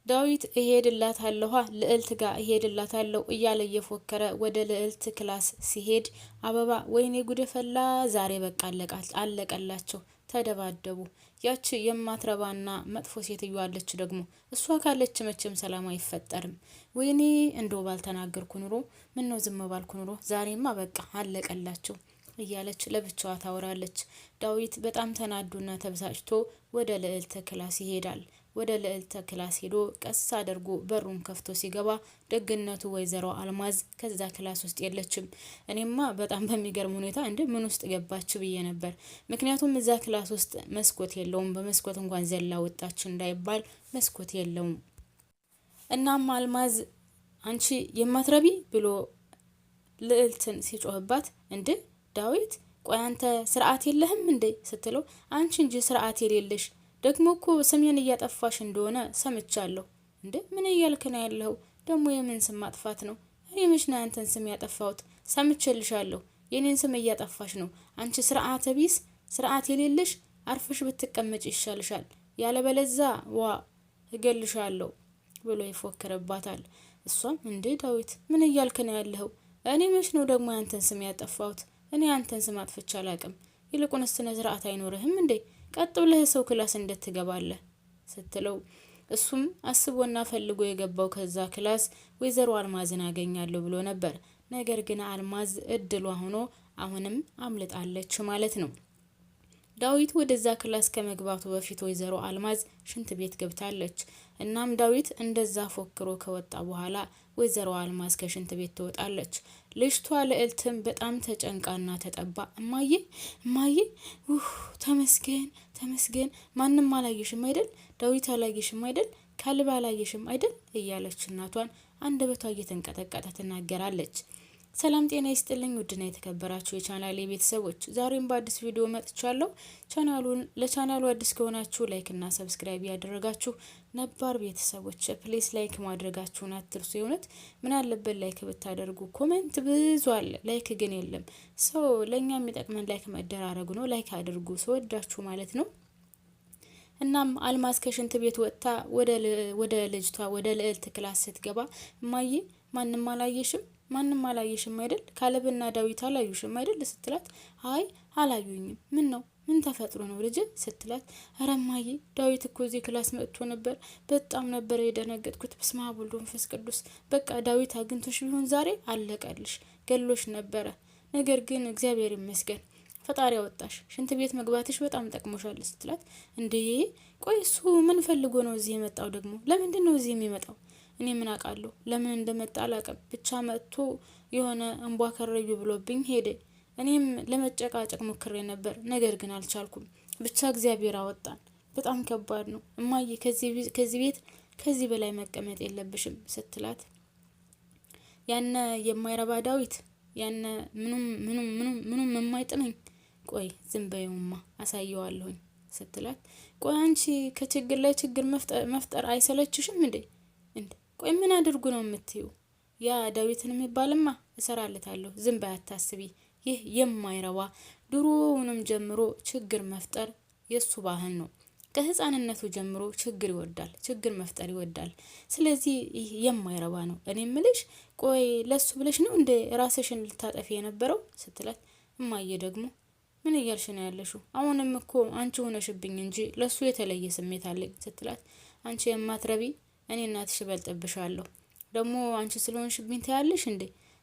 ዳዊት እሄድላታለሁ ልዕልት ጋር እሄድላታለሁ እያለ እየፎከረ ወደ ልዕልት ክላስ ሲሄድ አበባ ወይኔ ጉድ ፈላ ዛሬ በቃ አለቀላቸው ተደባደቡ። ያቺ የማትረባና መጥፎ ሴትዮ አለች ደግሞ እሷ ካለች መቼም ሰላም አይፈጠርም። ወይኔ እንደው ባልተናገርኩ ኑሮ ምን ነው ዝም ባልኩ ኑሮ ዛሬማ በቃ አለቀላቸው እያለች ለብቻዋ ታወራለች። ዳዊት በጣም ተናዱና ተበሳጭቶ ወደ ልዕልት ክላስ ይሄዳል። ወደ ልዕልት ክላስ ሄዶ ቀስ አድርጎ በሩን ከፍቶ ሲገባ ደግነቱ ወይዘሮ አልማዝ ከዛ ክላስ ውስጥ የለችም። እኔማ በጣም በሚገርም ሁኔታ ምን ውስጥ ገባች ብዬ ነበር። ምክንያቱም እዛ ክላስ ውስጥ መስኮት የለውም። በመስኮት እንኳን ዘላ ወጣች እንዳይባል መስኮት የለውም። እናም አልማዝ አንቺ የማትረቢ ብሎ ልዕልትን ሲጮህባት ዳዊት ቆይ አንተ ስርዓት የለህም እንዴ ስትለው አንቺ እንጂ ስርዓት የሌለሽ ደግሞ እኮ ስሜን እያጠፋሽ እንደሆነ ሰምቻለሁ። ምን እያልክ ነው ያለው? ደግሞ የምን ስም ማጥፋት ነው? እኔ መች ነው ያንተን ስም ያጠፋሁት? ሰምቼልሻለሁ። የኔን ስም እያጠፋሽ ነው። አንቺ ስርዓተ ቢስ፣ ስርዓት የሌለሽ አርፈሽ ብትቀመጭ ይሻልሻል። ያለበለዛ እገልሻለሁ ብሎ ይፎክርባታል። እሷም ዳዊት ምን እያልክ ነው ያለው? እኔ መች ነው ደግሞ ያንተን ስም ያጠፋሁት? እኔ ያንተን ስም አጥፍቼ አላቅም። ይልቁንስ ስነ ስርዓት አይኖርህም እንዴ? ቀጥ ብለህ ሰው ክላስ እንድትገባለህ ስትለው እሱም አስቦና ፈልጎ የገባው ከዛ ክላስ ወይዘሮ አልማዝን አገኛለሁ ብሎ ነበር። ነገር ግን አልማዝ እድሏ ሆኖ አሁንም አምልጣለች ማለት ነው። ዳዊት ወደዛ ክላስ ከመግባቱ በፊት ወይዘሮ አልማዝ ሽንት ቤት ገብታለች። እናም ዳዊት እንደዛ ፎክሮ ከወጣ በኋላ ወይዘሮ አልማዝ ከሽንት ቤት ትወጣለች። ልጅቷ ልዕልትም በጣም ተጨንቃና ተጠባ እማዬ ተመስገን ተመስገን፣ ማንም አላየሽም አይደል? ዳዊት አላየሽም አይደል? ካልባ አላየሽም አይደል? እያለች እናቷን አንደበቷ እየተንቀጠቀጠ ትናገራለች። ሰላም ጤና ይስጥልኝ ውድና የተከበራችሁ የቻናሌ ቤተሰቦች፣ ዛሬም በአዲስ ቪዲዮ መጥቻለሁ። ለቻናሉ አዲስ ከሆናችሁ ላይክ እና ሰብስክራይብ ያደረጋችሁ ነባር ቤተሰቦች ፕሌስ ላይክ ማድረጋችሁን አትርሱ። የእውነት ምን አለበት ላይክ ብታደርጉ። ኮሜንት ብዙ አለ፣ ላይክ ግን የለም። ሰው ለኛ የሚጠቅመን ላይክ መደራረጉ ነው። ላይክ አድርጉ፣ ሰወዳችሁ ማለት ነው። እናም አልማዝ ከሽንት ቤት ወጥታ ወደ ልጅቷ ወደ ልዕልት ክላስ ስትገባ እማዬ ማንም አላየሽም አይደል? ካለብና ዳዊት አላዩሽም አይደል ስትላት አይ አላዩኝም። ምን ተፈጥሮ ነው ልጅ ስትላት ኧረ እማዬ ዳዊት እኮ እዚህ ክላስ መጥቶ ነበር። በጣም ነበር የደነገጥኩት። በስመ አብ ወወልድ ወመንፈስ ቅዱስ። በቃ ዳዊት አግኝቶሽ ቢሆን ዛሬ አለቀልሽ፣ ገሎሽ ነበረ። ነገር ግን እግዚአብሔር ይመስገን ፈጣሪ አወጣሽ። ሽንት ቤት መግባትሽ በጣም ጠቅሞሻል ስትላት ቆይ እሱ ምን ፈልጎ ነው እዚህ የመጣው? ደግሞ ለምንድን ነው እዚህ የሚመጣው? እኔ ምን አውቃለሁ? ለምን እንደመጣ አላውቅም። ብቻ መጥቶ የሆነ እንቧ ከረዩ ብሎብኝ ሄደ። እኔም ለመጨቃጨቅ ሞክሬ ነበር፣ ነገር ግን አልቻልኩም። ብቻ እግዚአብሔር አወጣን። በጣም ከባድ ነው እማዬ፣ ከዚህ ቤት ከዚህ በላይ መቀመጥ የለብሽም ስትላት ያነ የማይረባ ዳዊት ያነ ምኑም የማይጥመኝ ቆይ ዝም በይውማ አሳየዋለሁኝ ስትላት ቆይ አንቺ ከችግር ላይ ችግር መፍጠር አይሰለችሽም እንዴ? ቆይ ምን አድርጉ ነው የምትዩ? ያ ዳዊትን የሚባልማ እሰራለታለሁ፣ ዝም በይ አታስቢ። ይህ የማይረባ ድሮውንም ጀምሮ ችግር መፍጠር የሱ ባህል ነው። ከህፃንነቱ ጀምሮ ችግር መፍጠር ይወዳል። ስለዚህ ይህ የማይረባ ነው። እኔ ምልሽ ቆይ ለሱ ብለሽ ነው እንደ ራስሽን ልታጠፊ የነበረው ስትላት እማዬ ደግሞ ምን እያልሽ ነው ያለሽው? አሁንም እኮ አንቺ ሆነሽብኝ እንጂ ለሱ የተለየ ስሜት አለኝ ስትላት አንቺ የማትረቢ እኔ እናትሽ እበልጥብሻለሁ። ደግሞ አንቺ ስለሆንሽብኝ ታያለሽ እንዴ?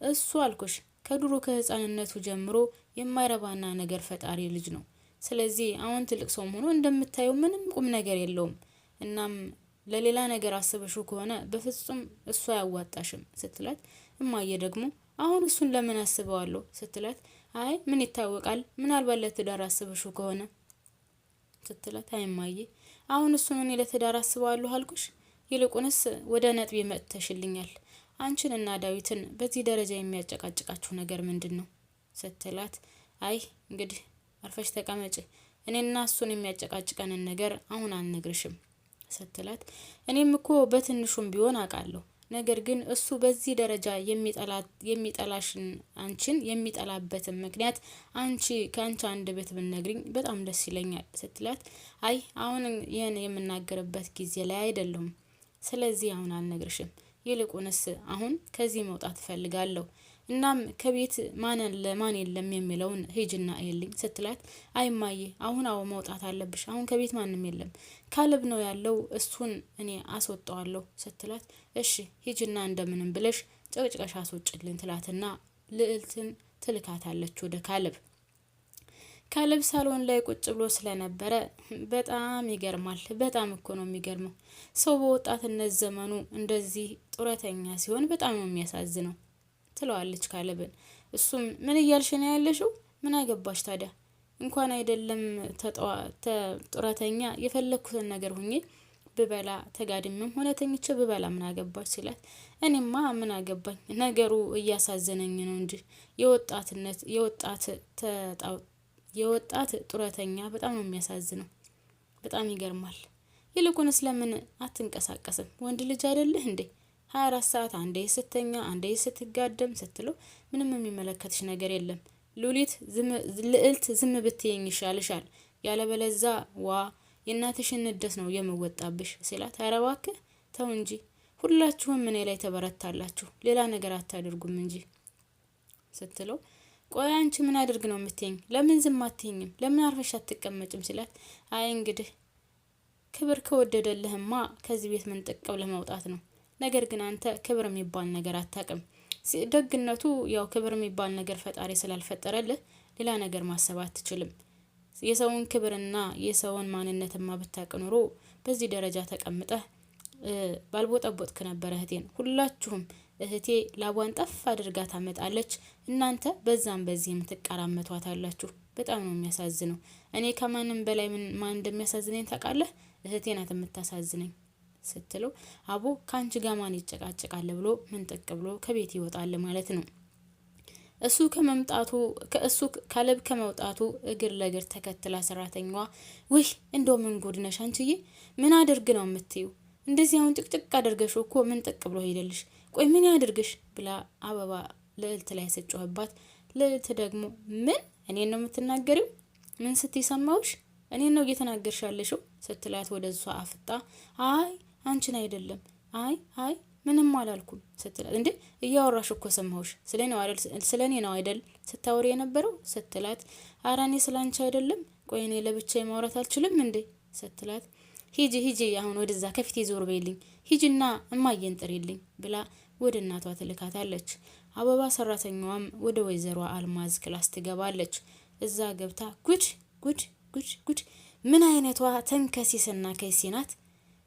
እሱ አልኩሽ ከድሮ ከህፃንነቱ ጀምሮ የማይረባና ነገር ፈጣሪ ልጅ ነው። ስለዚህ አሁን ትልቅ ሰው ሆኖ እንደምታየው ምንም ቁም ነገር የለውም። እናም ለሌላ ነገር አስበሽው ከሆነ በፍጹም እሱ አያዋጣሽም ስትላት እማዬ ደግሞ አሁን እሱን ለምን አስበዋለሁ ስትላት አይ ምን ይታወቃል፣ ምናልባት ለትዳር አስበሽው ከሆነ ስትላት አይ እማዬ አሁን እሱን እኔ ለትዳር አስበዋለሁ አልኩሽ። ይልቁንስ ወደ ነጥብ መጥተሽልኛል። አንቺንና ዳዊትን በዚህ ደረጃ የሚያጨቃጭቃችሁ ነገር ምንድነው? ስትላት አይ እንግዲህ አርፈሽ ተቀመጪ፣ እኔና እሱን የሚያጨቃጭቀንን ነገር አሁን አልነግርሽም ስትላት እኔም እኮ በትንሹም ቢሆን አውቃለሁ። ነገር ግን እሱ በዚህ ደረጃ የሚጠላሽን አንቺን የሚጠላበትን ምክንያት ከአንቺ አንደበት ብትነግሪኝ በጣም ደስ ይለኛል ስትላት አይ አሁን ይሄን የምናገርበት ጊዜ ላይ አይደለሁም። ስለዚህ አሁን አልነግርሽም። ይልቁንስ አሁን ከዚህ መውጣት እፈልጋለሁ። እናም ከቤት ማን አለ ማን የለም የሚለውን ሂጅና እይልኝ ስትላት፣ አይማዬ አሁን መውጣት አለብሽ። አሁን ከቤት ማንም የለም፣ ካለብ ነው ያለው፣ እሱን እኔ አስወጣዋለሁ ስትላት፣ እሺ ሂጅና እንደምንም ብለሽ ጨቅጭቀሽ አስወጭልኝ ትላትና ልዕልትን ትልካታለች ወደ ካለብ። ካለብ ሳሎን ላይ ቁጭ ብሎ ስለነበረ በጣም ይገርማል። በጣም እኮ ነው የሚገርመው። ሰው በወጣትነት ዘመኑ እንደዚህ ጡረተኛ ሲሆን በጣም ነው የሚያሳዝነው ትለዋለች ካለብን። እሱም ምን እያልሽ ነው ያለሽው? ምን አገባሽ ታዲያ? እንኳን አይደለም ጡረተኛ የፈለኩትን ነገር ሁኜ ብበላ ተጋድሜም ሆነ ተኝቼ ብበላ ምን አገባሽ ሲላት፣ እኔማ ምን አገባኝ፣ ነገሩ እያሳዘነኝ ነው እንጂ የወጣት ጡረተኛ በጣም ነው የሚያሳዝነው። በጣም ይገርማል። ይልቁንስ ለምን አትንቀሳቀስም? ወንድ ልጅ አይደለህ እንዴ? 24 ሰዓት አንዴ ስተኛ አንዴ ስትጋደም ስትለው ምንም የሚመለከትሽ ነገር የለም። ልዕልት ዝም ብትይኝ ይሻልሻል፣ ያለበለዛ የእናትሽን ንደት ነው የምወጣብሽ ሲላት፣ ኧረ እባክህ ተው እንጂ ሁላችሁም እኔ ላይ ተበረታላችሁ፣ ሌላ ነገር አታደርጉም እንጂ ስትለው፣ ቆይ አንቺ ምን አድርግ ነው የምትይኝ? ለምን ዝም አትይኝም? ለምን አርፈሽ አትቀመጭም ሲላት፣ አይ እንግዲህ ክብር ከወደደልህማ ከዚህ ቤት ምን ጥቅብ ለመውጣት ነው። ነገር ግን አንተ ክብር የሚባል ነገር አታውቅም። ደግነቱ ያው ክብር የሚባል ነገር ፈጣሪ ስላልፈጠረልህ ሌላ ነገር ማሰብ አትችልም። የሰውን ክብርና የሰውን ማንነትማ ብታውቅ ኖሮ በዚህ ደረጃ ተቀምጠህ ባልቦጠቦጥክ ነበር እህቴን። ሁላችሁም እህቴ ላቧን ጠፍ አድርጋ ታመጣለች፣ እናንተ በዛም በዚህም ትቀራመቷታላችሁ። በጣም ነው የሚያሳዝነው። እኔ ከማንም በላይ ማን እንደሚያሳዝነኝ ታውቃለህ? እህቴ ናት የምታሳዝነኝ ስትለው፣ አቦ ካንቺ ጋር ማን ይጨቃጨቃል ብሎ ምንጥቅ ብሎ ከቤት ይወጣል ማለት ነው። ካለብ ከመውጣቱ እግር ለእግር ተከትላ ሰራተኛዋ፣ ውይ እንደው ምን ጉድ ነሽ አንቺዬ፣ ምን አድርግ ነው የምትዩ? እንደዚህ አሁን ጭቅጭቅ አድርገሽ እኮ ምንጥቅ ብሎ ሄደልሽ። ቆይ ምን ያድርግሽ ብላ አበባ ልዕልት ላይ ስጮህባት፣ ልዕልት ደግሞ ምን እኔን ነው የምትናገሪው? ምን ስትይ ሰማሁሽ? እኔን ነው እየተናገርሽ ያለሽው ስትላት፣ ወደ እሷ አፍጣ፣ አይ አንቺን አይደለም፣ አይ ምንም አላልኩም ስትላት፣ እንዴ እያወራሽ እኮ ሰማሁሽ፣ ስለኔ ነው አይደል ስታወሪ የነበረው ስትላት፣ ኧረ እኔ ስላንቺ አይደለም፣ ቆይ እኔ ለብቻዬ ማውራት አልችልም እንዴ ስትላት፣ ሂጂ አሁን ወደዛ ከፊቴ ዞር በይልኝ፣ ሂጂና እማዬን ጥሪልኝ ብላ ወደ እናቷ ትልካታለች። አበባ ሰራተኛዋም ወደ ወይዘሮ አልማዝ ክላስ ትገባለች። እዛ ገብታ ጉድ ምን አይነቷ ተንከሲስና ከይሲ ናት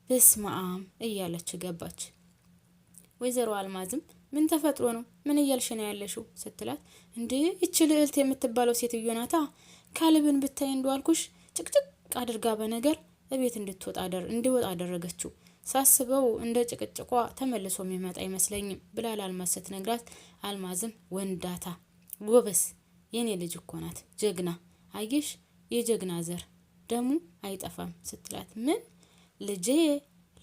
በስማም እያለች ገባች። ወይዘሮ አልማዝም ምን ተፈጥሮ ነው? ምን እያልሽ ነው ያለሽው ስትላት፣ እንዴ ይች ልዕልት የምትባለው ሴትዮ ናታ። ካለብን ብታይ እንደዋልኩሽ ጭቅጭቅ አድርጋ በነገር እቤት እንዲወጣ አደረገችው። ሳስበው እንደ ጭቅጭቋ ተመልሶ የሚመጣ አይመስለኝም ብላ ለአልማዝ ስትነግራት፣ አልማዝም ወንዳታ ጎበስ የኔ ልጅ እኮ ናት ጀግና፣ አየሽ የጀግና ዘር ደሙ አይጠፋም ስትላት፣ ምን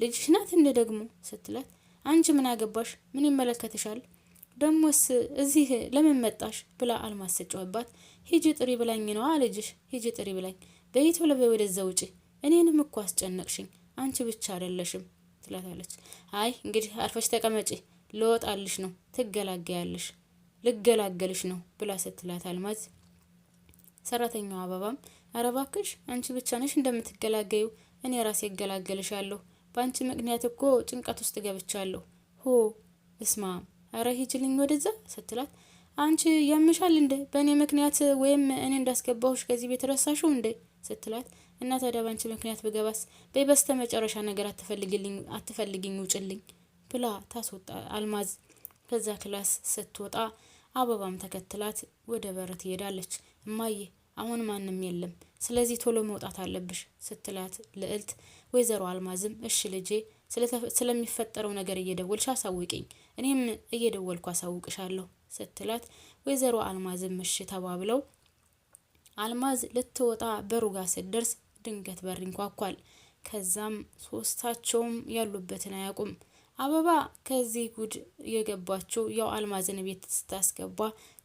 ልጅሽ ናት እንደ ደግሞ ስትላት፣ አንቺ ምን አገባሽ? ምን ይመለከትሻል? ደሞስ እዚህ ለምን መጣሽ? ብላ አልማዝ ስትጮህባት፣ ሂጂ ጥሪ ብላኝ ነዋ ልጅሽ፣ ሂጂ ጥሪ ብላኝ፣ በይቶ ለበይ ወደዛ ውጪ፣ እኔንም እኮ አስጨነቅሽኝ፣ አንቺ ብቻ አይደለሽም ትላታለች። አይ እንግዲህ አርፈሽ ተቀመጪ፣ ልወጣልሽ ነው፣ ትገላገያለሽ፣ ልገላገልሽ ነው ብላ ስትላት፣ አልማዝ ሰራተኛዋ አበባም፣ ኧረ እባክሽ አንቺ ብቻ ነሽ እንደምትገላገዩ፣ እኔ ራሴ እገላገልሻለሁ፣ በአንቺ ምክንያት እኮ ጭንቀት ውስጥ ገብቻለሁ። እስማ ኧረ ሂጂልኝ ወደዛ ስትላት፣ አንቺ ያምሻል እንዴ? በእኔ ምክንያት ወይም እኔ እንዳስገባሁሽ ከዚህ ቤት ረሳሽው እንዴ ስትላት፣ እና ታዲያ በአንቺ ምክንያት ብገባስ? በስተ መጨረሻ ነገር አትፈልግኝ ውጭልኝ ብላ ታስወጣ አልማዝ። ከዛ ክላስ ስትወጣ አበባም ተከትላት ወደ በር ትሄዳለች። እማዬ አሁን ማንም የለም፣ ስለዚህ ቶሎ መውጣት አለብሽ ስትላት ልዕልት፣ ወይዘሮ አልማዝም እሺ ልጄ ስለሚፈጠረው ነገር እየደወልሽ አሳውቂኝ፣ እኔም እየደወልኩ አሳውቅሻለሁ ስትላት፣ ወይዘሮ አልማዝም እሺ ተባብለው አልማዝ ልትወጣ በሩጋ ስትደርስ ድንገት በር ይንኳኳል። ከዛም ሶስታቸውም ያሉበትን አያውቁም። አበባ ከዚህ ጉድ የገባችው ያው አልማዝን ቤት ስታስገባ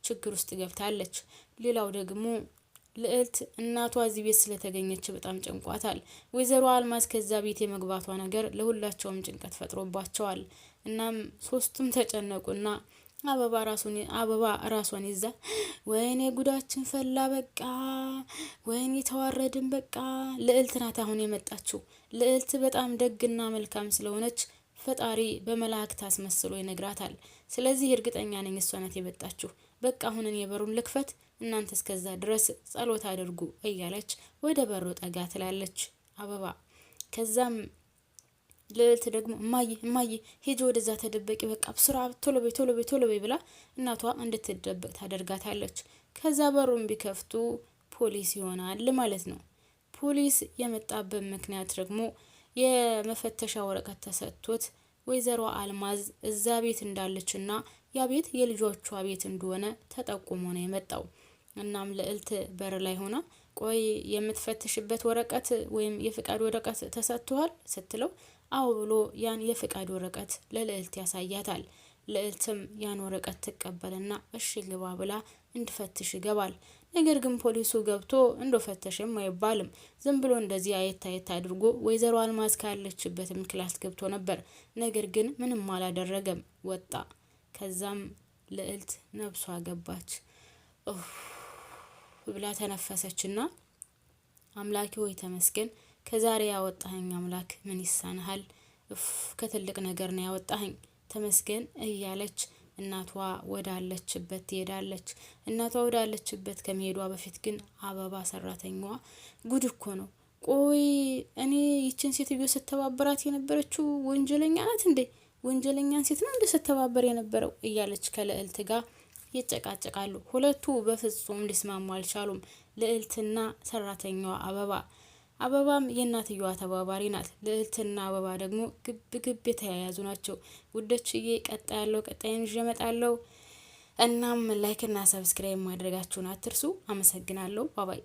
ችግር ውስጥ ገብታለች። ሌላው ደግሞ ልዕልት እናቷ እዚህ ቤት ስለተገኘች በጣም ጨንቋታል። ወይዘሮ አልማዝ ከዛ ቤት የመግባቷ ነገር ለሁላቸውም ጭንቀት ፈጥሮባቸዋል። እናም ሶስቱም ተጨነቁና አበባ ራሷን ይዛ ወይኔ ጉዳችን ፈላ በቃ ወይኔ ተዋረድን በቃ። ልዕልት ናት አሁን የመጣችው። ልዕልት በጣም ደግና መልካም ስለሆነች ፈጣሪ በመላእክት አስመስሎ ይነግራታል። ስለዚህ እርግጠኛ ነኝ እሷ ናት የመጣችው። በቃ አሁን እኔ በሩን ልክፈት፣ እናንተ እስከዛ ድረስ ጸሎት አድርጉ እያለች ወደ በሩ ጠጋ ትላለች አበባ። ከዛም ልዕልት ደግሞ እማዬ ሄጂ ወደዛ ተደበቂ፣ በቃ ብስራ ቶሎ በይ ብላ እናቷ እንድትደበቅ ታደርጋታለች። ከዛ በሩን ቢከፍቱ ፖሊስ ይሆናል ማለት ነው። ፖሊስ የመጣበት ምክንያት ደግሞ የመፈተሻ ወረቀት ተሰጥቶት ወይዘሮ አልማዝ እዛ ቤት እንዳለችና ያ ቤት የልጆቿ ቤት እንደሆነ ተጠቁሞ ነው የመጣው። እናም ልዕልት በር ላይ ሆና ቆይ የምትፈትሽበት ወረቀት ወይም የፍቃድ ወረቀት ተሰጥቷል ስትለው አዎ ብሎ ያን የፍቃድ ወረቀት ለልዕልት ያሳያታል። ልዕልትም ያን ወረቀት ትቀበልና እሺ ግባ ብላ እንድፈትሽ ይገባል። ነገር ግን ፖሊሱ ገብቶ እንደፈተሽም አይባልም። ዝም ብሎ እንደዚህ አየት አድርጎ ወይዘሮ አልማዝ ካለችበትም ክላስ ገብቶ ነበር። ነገር ግን ምንም አላደረገም፣ ወጣ። ከዛም ልዕልት ነብሷ ገባች ብላ ተነፈሰችና አምላኬ ሆይ ተመስገን፣ ከዛሬ ያወጣኸኝ አምላክ ምን ይሳንሃል? ከትልቅ ነገር ነው ያወጣኸኝ፣ ተመስገን እያለች እናቷ ወዳለችበት ትሄዳለች። እናቷ ወዳለችበት ከመሄዷ በፊት ግን አበባ ሰራተኛዋ ጉድ እኮ ነው። ቆይ እኔ ይችን ሴትዮ ስተባበራት የነበረችው ወንጀለኛ ናት እንዴ? ወንጀለኛን ሴት ነው እንደ ስተባበር የነበረው እያለች ከልዕልት ጋር ይጨቃጨቃሉ። ሁለቱ በፍጹም ሊስማሙ አልቻሉም። ልዕልትና ሰራተኛዋ አበባም የእናትየዋ ተባባሪ ናት። ልዕልትና አበባ ደግሞ ግብ የተያያዙ ናቸው። ውዶችዬ ቀጣይን ይዤ እመጣለሁ። እናም ላይክ እና ሰብስክራይብ ማድረጋችሁን አትርሱ። አመሰግናለሁ። ባባይ